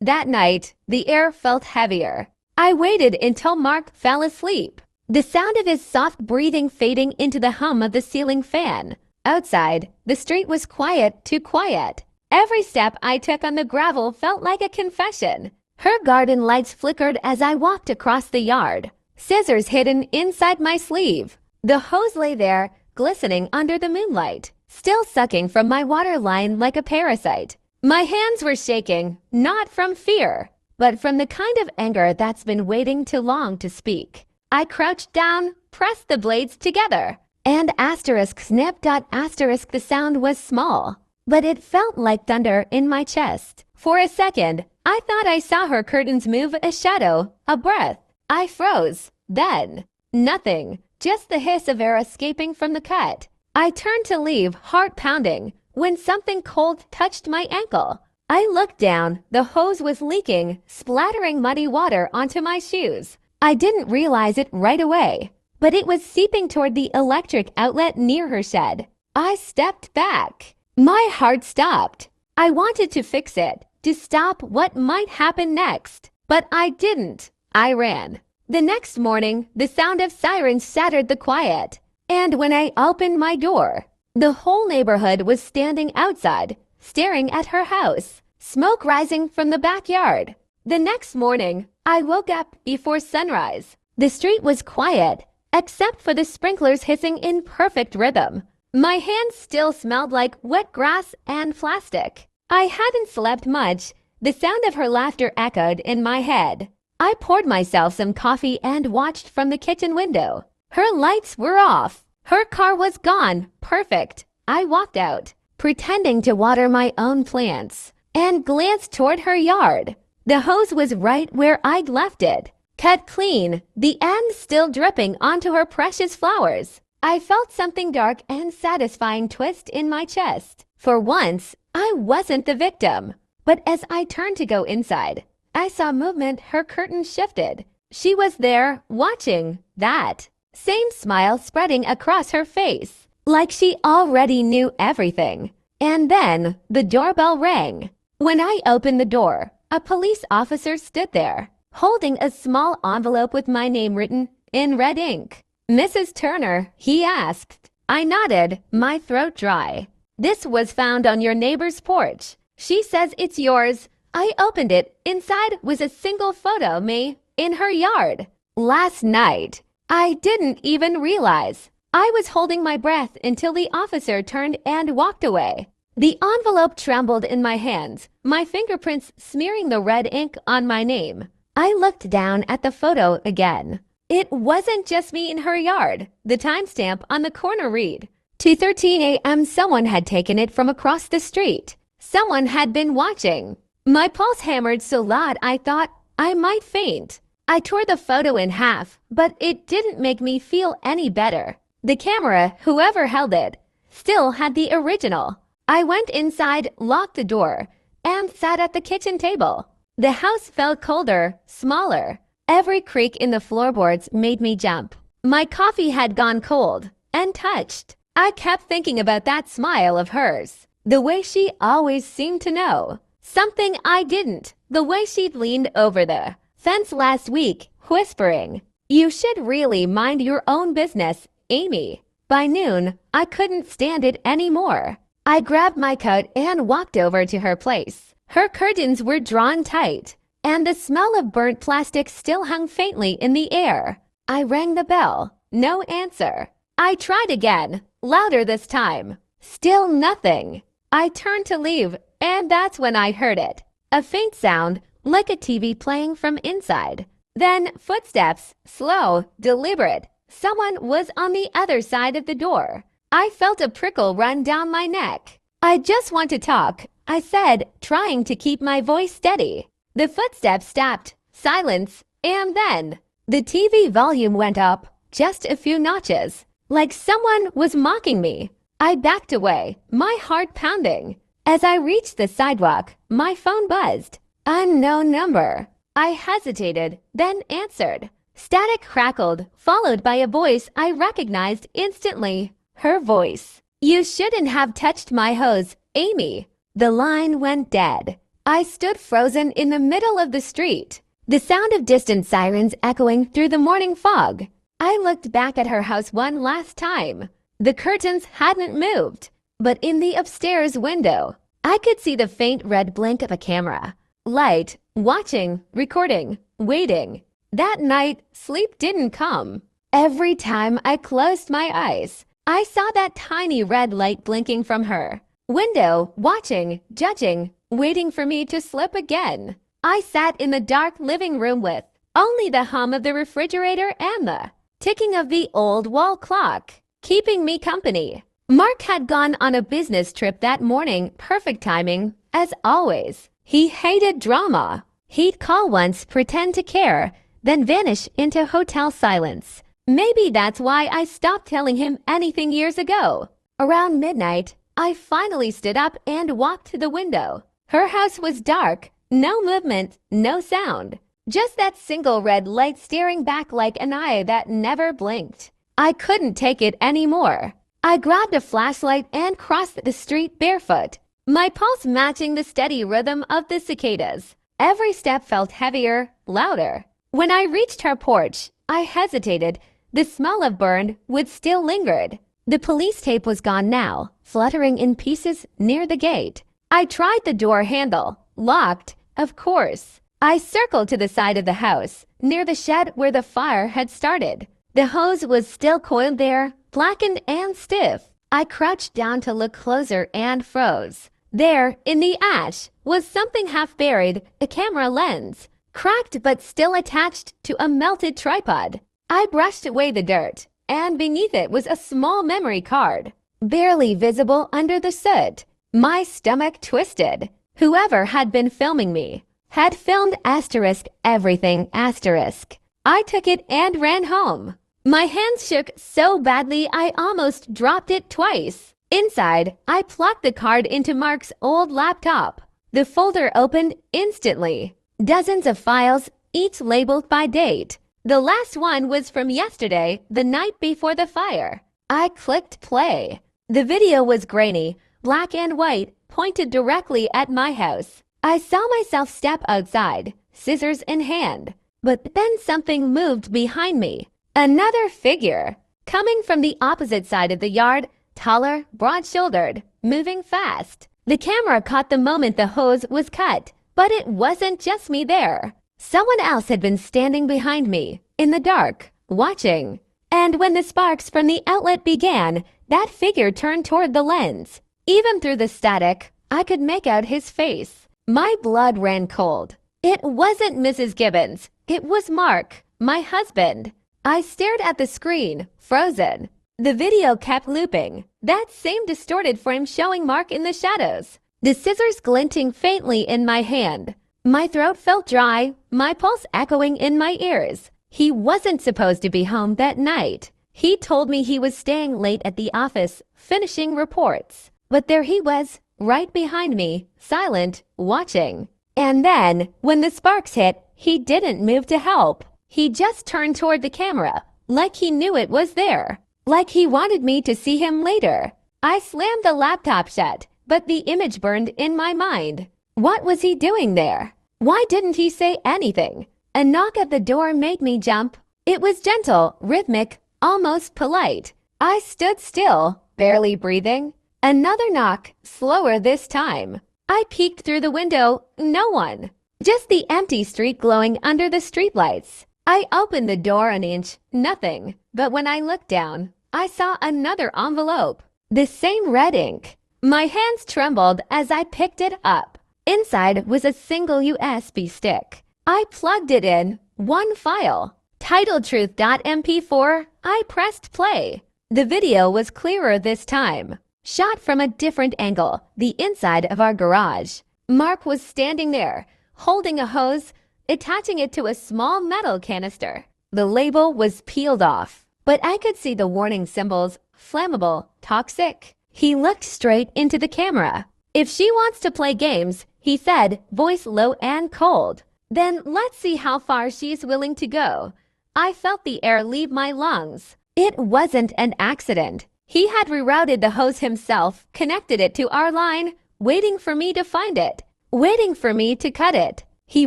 That night, the air felt heavier. I waited until Mark fell asleep, the sound of his soft breathing fading into the hum of the ceiling fan. Outside, the street was quiet, too quiet. Every step I took on the gravel felt like a confession. Her garden lights flickered as I walked across the yard, scissors hidden inside my sleeve. The hose lay there, glistening under the moonlight, still sucking from my water line like a parasite. My hands were shaking, not from fear, but from the kind of anger that's been waiting too long to speak. I crouched down, pressed the blades together, and *snip. The sound was small, but it felt like thunder in my chest. For a second, I thought I saw her curtains move, a shadow, a breath. I froze. Then, nothing, just the hiss of air escaping from the cut. I turned to leave, heart pounding, when something cold touched my ankle. I looked down. The hose was leaking, splattering muddy water onto my shoes. I didn't realize it right away, but it was seeping toward the electric outlet near her shed. I stepped back. My heart stopped. I wanted to fix it, to stop what might happen next, but I didn't. I ran. The next morning, the sound of sirens shattered the quiet, and when I opened my door, the whole neighborhood was standing outside, staring at her house, smoke rising from the backyard. The next morning, I woke up before sunrise. The street was quiet, except for the sprinklers hissing in perfect rhythm. My hands still smelled like wet grass and plastic. I hadn't slept much. The sound of her laughter echoed in my head. I poured myself some coffee and watched from the kitchen window. Her lights were off. Her car was gone. Perfect. I walked out, pretending to water my own plants, and glanced toward her yard. The hose was right where I'd left it, cut clean, the end still dripping onto her precious flowers. I felt something dark and satisfying twist in my chest. For once, I wasn't the victim. But as I turned to go inside, I saw movement. Her curtain shifted. She was there, watching. That same smile spreading across her face, like she already knew everything. And then the doorbell rang. When I opened the door, a police officer stood there, holding a small envelope with my name written in red ink. "Mrs. Turner," he asked. I nodded, my throat dry. "This was found on your neighbor's porch. She says it's yours." I opened it. Inside was a single photo of me in her yard. Last night. I didn't even realize. I was holding my breath until the officer turned and walked away. The envelope trembled in my hands, my fingerprints smearing the red ink on my name. I looked down at the photo again. It wasn't just me in her yard. The timestamp on the corner read, 2:13 a.m. Someone had taken it from across the street. Someone had been watching. My pulse hammered so loud I thought I might faint. I tore the photo in half, but it didn't make me feel any better. The camera, whoever held it, still had the original. I went inside, locked the door, and sat at the kitchen table. The house felt colder, smaller. Every creak in the floorboards made me jump. My coffee had gone cold, untouched. I kept thinking about that smile of hers, the way she always seemed to know something I didn't, the way she'd leaned over the fence last week, whispering, "You should really mind your own business, Amy." By noon, I couldn't stand it anymore. I grabbed my coat and walked over to her place. Her curtains were drawn tight, and the smell of burnt plastic still hung faintly in the air. I rang the bell. No answer. I tried again, louder this time. Still nothing. I turned to leave, and that's when I heard it. A faint sound, like a TV playing from inside. Then footsteps, slow, deliberate. Someone was on the other side of the door. I felt a prickle run down my neck. "I just want to talk," I said, trying to keep my voice steady. The footsteps stopped. Silence. And then the TV volume went up just a few notches, like someone was mocking me. I backed away, my heart pounding. As I reached the sidewalk, my phone buzzed. Unknown number. I hesitated, then answered. Static crackled, followed by a voice I recognized instantly. Her voice. "You shouldn't have touched my hose, Amy." The line went dead. I stood frozen in the middle of the street, the sound of distant sirens echoing through the morning fog. I looked back at her house one last time. The curtains hadn't moved, but in the upstairs window, I could see the faint red blink of a camera. Light, watching, recording, waiting. That night, sleep didn't come. Every time I closed my eyes, I saw that tiny red light blinking from her window, watching, judging, waiting for me to slip again. I sat in the dark living room with only the hum of the refrigerator and the ticking of the old wall clock keeping me company. Mark had gone on a business trip that morning, perfect timing, as always. He hated drama. He'd call once, pretend to care, then vanish into hotel silence. Maybe that's why I stopped telling him anything years ago. Around midnight, I finally stood up and walked to the window. Her house was dark, no movement, no sound. Just that single red light staring back like an eye that never blinked. I couldn't take it anymore. I grabbed a flashlight and crossed the street barefoot, my pulse matching the steady rhythm of the cicadas. Every step felt heavier, louder. When I reached her porch, I hesitated. The smell of burned wood still lingered. The police tape was gone now, fluttering in pieces near the gate. I tried the door handle. Locked, of course. I circled to the side of the house, near the shed where the fire had started. The hose was still coiled there, blackened and stiff. I crouched down to look closer and froze. There, in the ash, was something half buried, a camera lens, cracked but still attached to a melted tripod. I brushed away the dirt, and beneath it was a small memory card, barely visible under the soot. My stomach twisted. Whoever had been filming me had filmed everything. I took it and ran home. My hands shook so badly I almost dropped it twice. Inside, I plugged the card into Mark's old laptop. The folder opened instantly. Dozens of files, each labeled by date. The last one was from yesterday, the night before the fire. I clicked play. The video was grainy, black and white, pointed directly at my house. I saw myself step outside, scissors in hand. But then something moved behind me. Another figure, coming from the opposite side of the yard, taller, broad-shouldered, moving fast. The camera caught the moment the hose was cut, but it wasn't just me there. Someone else had been standing behind me, in the dark, watching. And when the sparks from the outlet began, that figure turned toward the lens. Even through the static, I could make out his face. My blood ran cold. It wasn't Mrs. Gibbons. It was Mark, my husband. I stared at the screen, frozen. The video kept looping, that same distorted frame showing Mark in the shadows, the scissors glinting faintly in my hand. My throat felt dry, my pulse echoing in my ears. He wasn't supposed to be home that night. He told me he was staying late at the office, finishing reports. But there he was, right behind me, silent, watching. And then, when the sparks hit, he didn't move to help. He just turned toward the camera, like he knew it was there, like he wanted me to see him later. I slammed the laptop shut, but the image burned in my mind. What was he doing there? Why didn't he say anything? A knock at the door made me jump. It was gentle, rhythmic, almost polite. I stood still, barely breathing. Another knock, slower this time. I peeked through the window, no one. Just the empty street glowing under the streetlights. I opened the door an inch, nothing. But when I looked down, I saw another envelope. The same red ink. My hands trembled as I picked it up. Inside was a single USB stick. I plugged it in, one file. Titled Truth.mp4, I pressed play. The video was clearer this time. Shot from a different angle, the inside of our garage. Mark was standing there, holding a hose, attaching it to a small metal canister. The label was peeled off, but I could see the warning symbols, flammable, toxic. He looked straight into the camera. If she wants to play games, he said, voice low and cold, then let's see how far she's willing to go. I felt the air leave my lungs. It wasn't an accident. He had rerouted the hose himself, connected it to our line, waiting for me to find it. waiting for me to cut it. He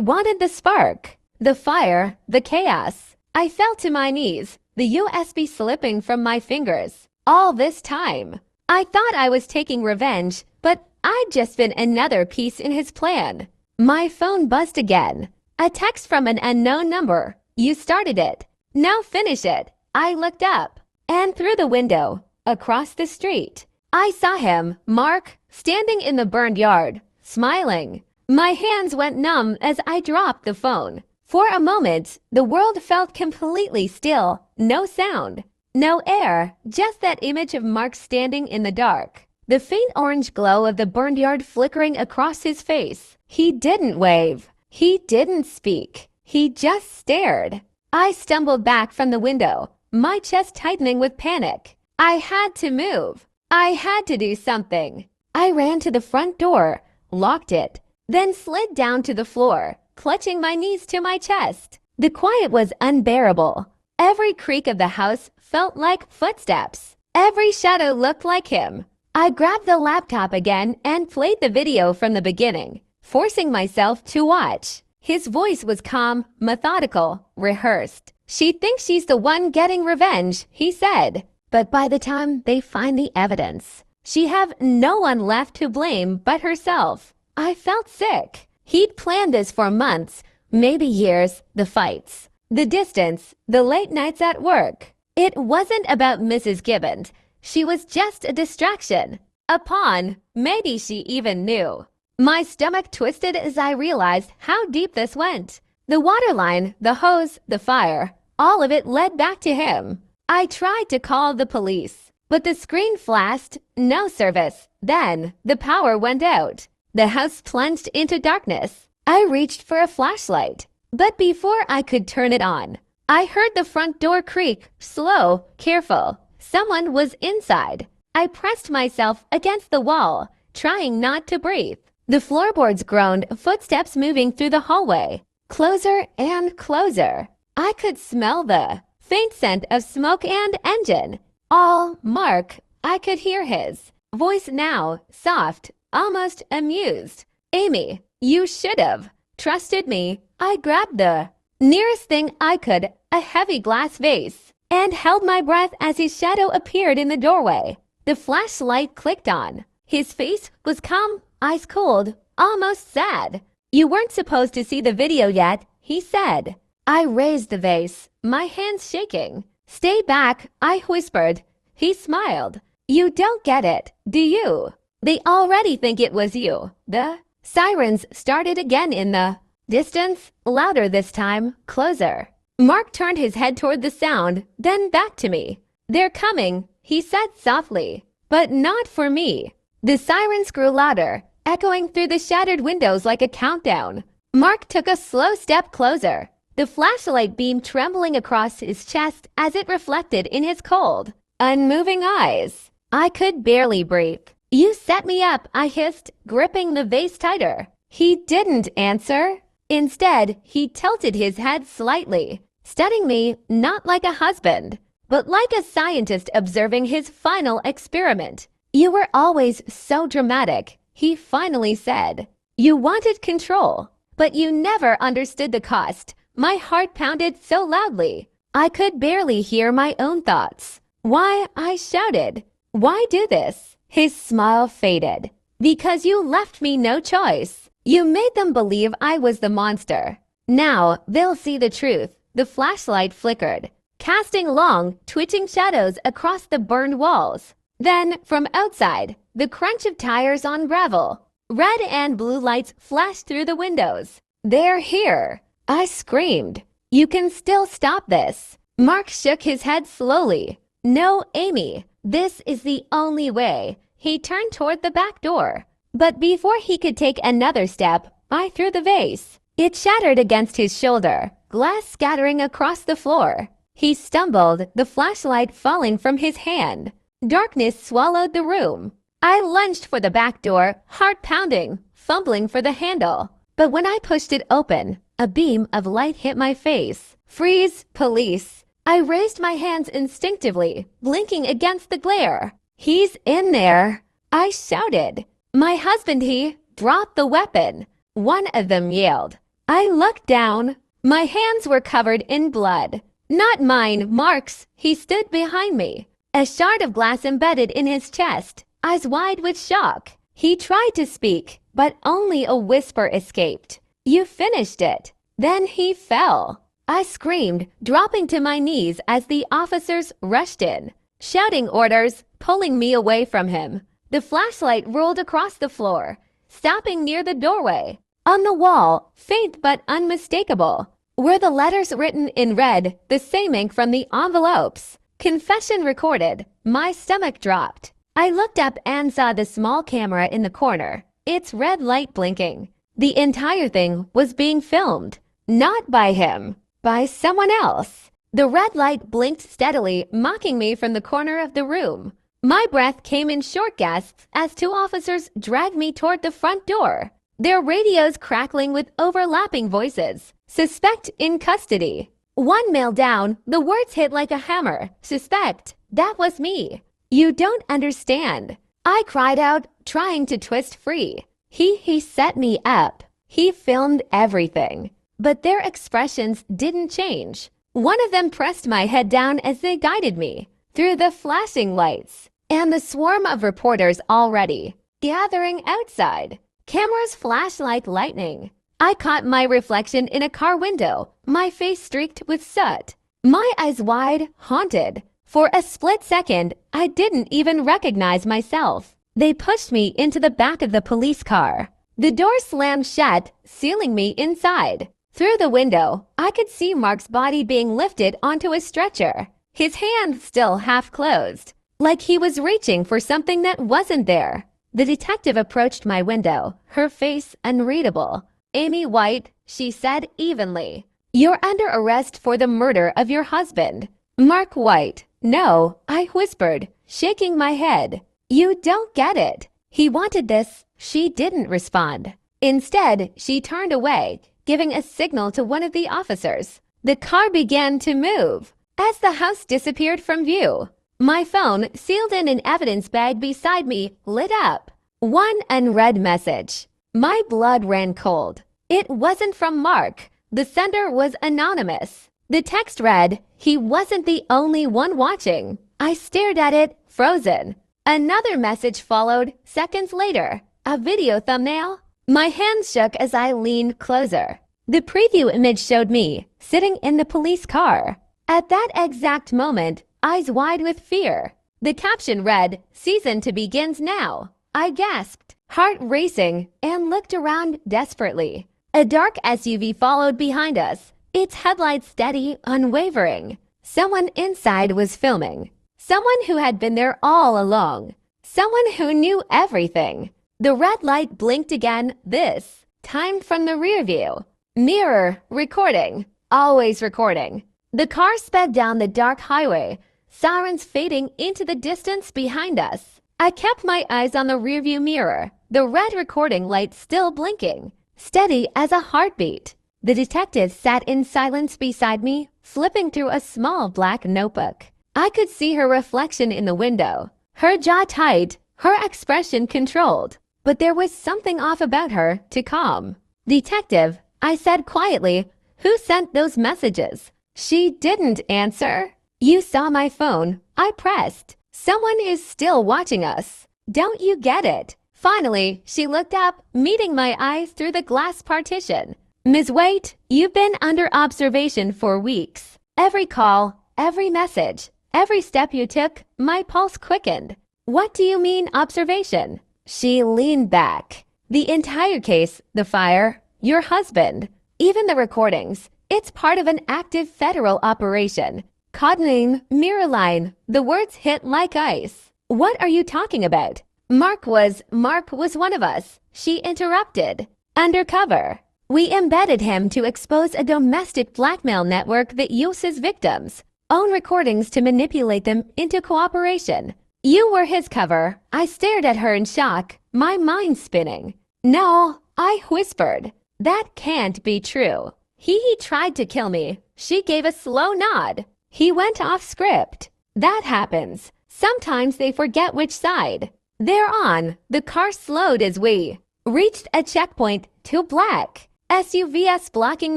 wanted the spark, the fire, the chaos. I fell to my knees, the USB slipping from my fingers. All this time, I thought I was taking revenge, but I'd just been another piece in his plan. My phone buzzed again. A text from an unknown number. You started it. Now finish it. I looked up, and through the window, across the street, I saw him, Mark, standing in the burned yard, smiling. My hands went numb as I dropped the phone. For a moment, the world felt completely still. No sound, no air, just that image of Mark standing in the dark. The faint orange glow of the burned yard flickering across his face. He didn't wave. He didn't speak. He just stared. I stumbled back from the window, my chest tightening with panic. I had to move. I had to do something. I ran to the front door, locked it, then slid down to the floor, clutching my knees to my chest. The quiet was unbearable. Every creak of the house felt like footsteps. Every shadow looked like him. I grabbed the laptop again and played the video from the beginning, forcing myself to watch. His voice was calm, methodical, rehearsed. She thinks she's the one getting revenge, he said. But by the time they find the evidence, she have no one left to blame but herself. I felt sick. He'd planned this for months, maybe years, the fights, the distance, the late nights at work. It wasn't about Mrs. Gibbons. She was just a distraction. A pawn. Maybe she even knew. My stomach twisted as I realized how deep this went. The water line, the hose, the fire, all of it led back to him. I tried to call the police, but the screen flashed, no service. Then the power went out. The house plunged into darkness. I reached for a flashlight, but before I could turn it on, I heard the front door creak, slow, careful. Someone was inside. I pressed myself against the wall, trying not to breathe. The floorboards groaned, footsteps moving through the hallway. Closer and closer. I could smell the faint scent of smoke and engine. All Mark. I could hear his voice now, soft, almost amused. Amy, you should have trusted me. I grabbed the nearest thing I could, a heavy glass vase, and held my breath as his shadow appeared in the doorway. The flashlight clicked on. His face was calm, eyes cold, almost sad. You weren't supposed to see the video yet, he said. I raised the vase, my hands shaking. Stay back, I whispered. He smiled. You don't get it, do you? They already think it was you. The sirens started again in the distance, louder this time, closer. Mark turned his head toward the sound, then back to me. They're coming, he said softly, but not for me. The sirens grew louder, echoing through the shattered windows like a countdown. Mark took a slow step closer, the flashlight beam trembling across his chest as it reflected in his cold, unmoving eyes. I could barely breathe. You set me up, I hissed, gripping the vase tighter. He didn't answer. Instead, he tilted his head slightly, studying me not like a husband, but like a scientist observing his final experiment. You were always so dramatic, he finally said. You wanted control, but you never understood the cost. My heart pounded so loudly, I could barely hear my own thoughts. Why, I shouted. Why do this? His smile faded. Because you left me no choice. You made them believe I was the monster. Now they'll see the truth. The flashlight flickered, casting long, twitching shadows across the burned walls. Then, from outside, the crunch of tires on gravel. Red and blue lights flashed through the windows. They're here. I screamed. You can still stop this. Mark shook his head slowly. No, Amy, this is the only way. He turned toward the back door. But before he could take another step, I threw the vase. It shattered against his shoulder, glass scattering across the floor. He stumbled, the flashlight falling from his hand. Darkness swallowed the room. I lunged for the back door, heart pounding, fumbling for the handle. But when I pushed it open, a beam of light hit my face. Freeze, police. I raised my hands instinctively, blinking against the glare. He's in there. I shouted. My husband, he dropped the weapon. one of them yelled. I looked down. My hands were covered in blood. Not mine, Mark's. He stood behind me, a shard of glass embedded in his chest, eyes wide with shock. He tried to speak, but only a whisper escaped. You finished it. Then he fell. I screamed, dropping to my knees as the officers rushed in, shouting orders, pulling me away from him. The flashlight rolled across the floor, stopping near the doorway. On the wall, faint but unmistakable, were the letters written in red, the same ink from the envelopes. Confession recorded. My stomach dropped. I looked up and saw the small camera in the corner, its red light blinking. The entire thing was being filmed. Not by him, by someone else. The red light blinked steadily, mocking me from the corner of the room. My breath came in short gasps as two officers dragged me toward the front door, their radios crackling with overlapping voices. Suspect in custody. One male down, the words hit like a hammer. Suspect. That was me. You don't understand. I cried out, trying to twist free. He set me up. He filmed everything. But their expressions didn't change. One of them pressed my head down as they guided me through the flashing lights and the swarm of reporters already gathering outside. Cameras flash like lightning. I caught my reflection in a car window, my face streaked with soot, my eyes wide, haunted. For a split second, I didn't even recognize myself. They pushed me into the back of the police car. The door slammed shut, sealing me inside. Through the window, I could see Mark's body being lifted onto a stretcher, his hand still half closed, like he was reaching for something that wasn't there. The detective approached my window, her face unreadable. Amy White, she said evenly. You're under arrest for the murder of your husband. Mark White. No, I whispered, shaking my head. You don't get it. He wanted this. She didn't respond. Instead, she turned away, giving a signal to one of the officers. The car began to move as the house disappeared from view. My phone, sealed in an evidence bag beside me, lit up. One unread message. My blood ran cold. It wasn't from Mark. The sender was anonymous. The text read, he wasn't the only one watching. I stared at it, frozen. Another message followed seconds later. A video thumbnail. My hands shook as I leaned closer. The preview image showed me, sitting in the police car. At that exact moment, eyes wide with fear. The caption read, Season 2 begins now. I gasped, heart racing, and looked around desperately. A dark SUV followed behind us, its headlights steady, unwavering. Someone inside was filming. Someone who had been there all along. Someone who knew everything. The red light blinked again, this, timed from the rear view. Mirror, recording, always recording. The car sped down the dark highway, sirens fading into the distance behind us. I kept my eyes on the rearview mirror, the red recording light still blinking, steady as a heartbeat. The detective sat in silence beside me, flipping through a small black notebook. I could see her reflection in the window, her jaw tight, her expression controlled. But there was something off about her to calm. Detective, I said quietly, who sent those messages? She didn't answer. You saw my phone. I pressed. Someone is still watching us. Don't you get it? Finally, she looked up, meeting my eyes through the glass partition. Ms. Waite, you've been under observation for weeks. Every call, every message, every step you took, my pulse quickened. What do you mean observation? She leaned back. The entire case, the fire, your husband, even the recordings, it's part of an active federal operation. Codename, mirror line, the words hit like ice. What are you talking about? Mark was one of us. She interrupted. Undercover. We embedded him to expose a domestic blackmail network that uses victims, own recordings to manipulate them into cooperation. You were his cover. I stared at her in shock, my mind spinning. No, I whispered. That can't be true. He tried to kill me. She gave a slow nod. He went off script. That happens. Sometimes they forget which side they're on. The car slowed as we reached a checkpoint to black. SUVs blocking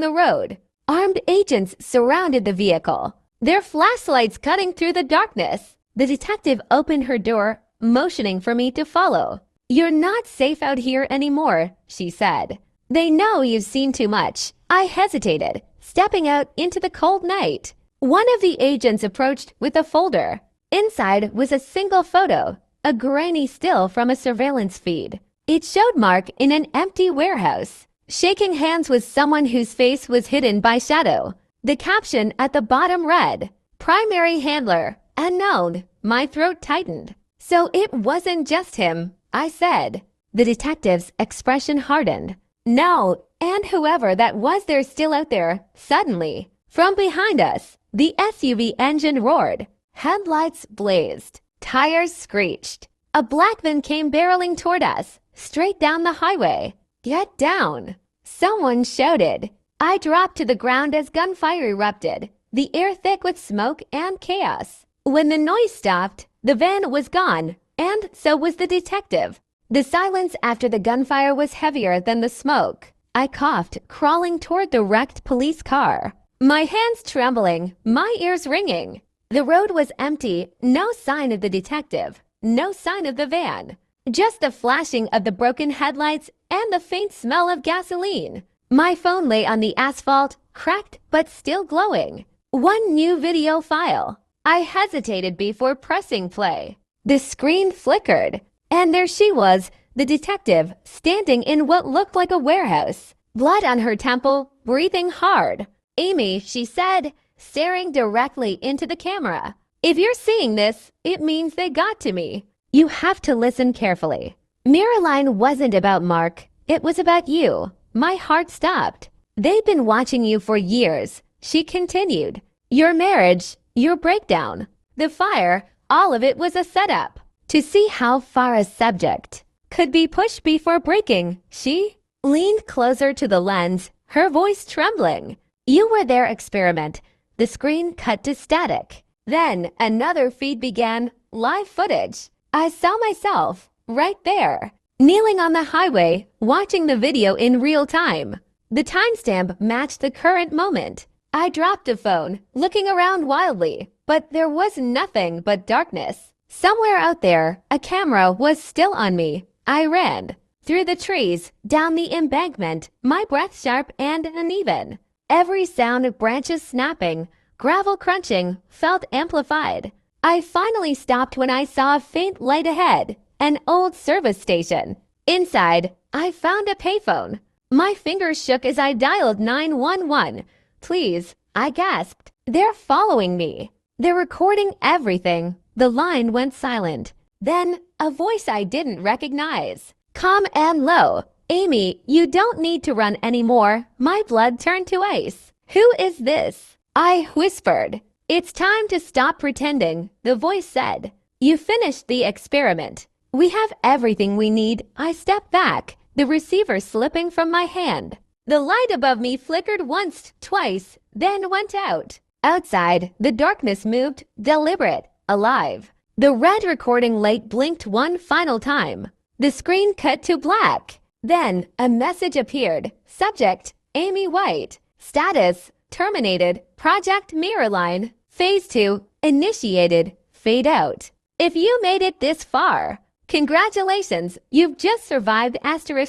the road. Armed agents surrounded the vehicle, their flashlights cutting through the darkness. The detective opened her door, motioning for me to follow. "You're not safe out here anymore," she said. "They know you've seen too much." I hesitated, stepping out into the cold night. One of the agents approached with a folder. Inside was a single photo, a grainy still from a surveillance feed. It showed Mark in an empty warehouse, shaking hands with someone whose face was hidden by shadow. The caption at the bottom read, "Primary handler, unknown." My throat tightened. So it wasn't just him, I said. The detective's expression hardened. "No, and whoever that was, they're still out there." Suddenly, from behind us, the SUV engine roared. Headlights blazed. Tires screeched. A black van came barreling toward us, straight down the highway. "Get down!" Someone shouted. I dropped to the ground as gunfire erupted, the air thick with smoke and chaos. When the noise stopped, the van was gone, and so was the detective. The silence after the gunfire was heavier than the smoke. I coughed, crawling toward the wrecked police car, my hands trembling, my ears ringing. The road was empty, no sign of the detective, no sign of the van. Just the flashing of the broken headlights and the faint smell of gasoline. My phone lay on the asphalt, cracked but still glowing. One new video file. I hesitated before pressing play. The screen flickered, and there she was, the detective, standing in what looked like a warehouse. Blood on her temple, breathing hard. "Amy," she said, staring directly into the camera. "If you're seeing this, it means they got to me. You have to listen carefully. Mirrorline wasn't about Mark. It was about you." My heart stopped. "They've been watching you for years," she continued. "Your marriage, your breakdown, the fire, all of it was a setup to see how far a subject could be pushed before breaking." She leaned closer to the lens, her voice trembling. "You were their experiment." The screen cut to static. Then another feed began, live footage. I saw myself, right there, kneeling on the highway, watching the video in real time. The timestamp matched the current moment. I dropped the phone, looking around wildly, but there was nothing but darkness. Somewhere out there, a camera was still on me. I ran. Through the trees, down the embankment, my breath sharp and uneven. Every sound of branches snapping, gravel crunching, felt amplified. I finally stopped when I saw a faint light ahead, an old service station. Inside, I found a payphone. My fingers shook as I dialed 911. "Please," I gasped. "They're following me. They're recording everything." The line went silent. Then a voice I didn't recognize. Calm and low. "Amy, you don't need to run anymore." My blood turned to ice. "Who is this?" I whispered. "It's time to stop pretending," the voice said. "You finished the experiment. We have everything we need." I stepped back, the receiver slipping from my hand. The light above me flickered once, twice, then went out. Outside, the darkness moved, deliberate, alive. The red recording light blinked one final time. The screen cut to black. Then a message appeared. Subject, Amy White. Status, terminated. Project Mirrorline. Phase 2, initiated. Fade out. If you made it this far, congratulations, you've just survived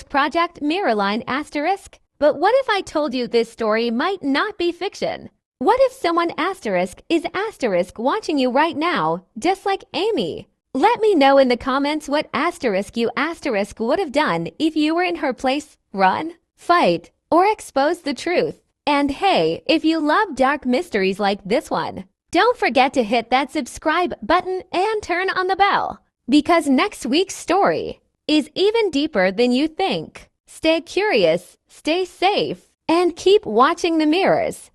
Project Mirrorline *. But what if I told you this story might not be fiction? What if someone is watching you right now, just like Amy? Let me know in the comments what you would have done if you were in her place. Run, fight, or expose the truth. And hey, if you love dark mysteries like this one, don't forget to hit that subscribe button and turn on the bell, because next week's story is even deeper than you think. Stay curious, stay safe, and keep watching the mirrors.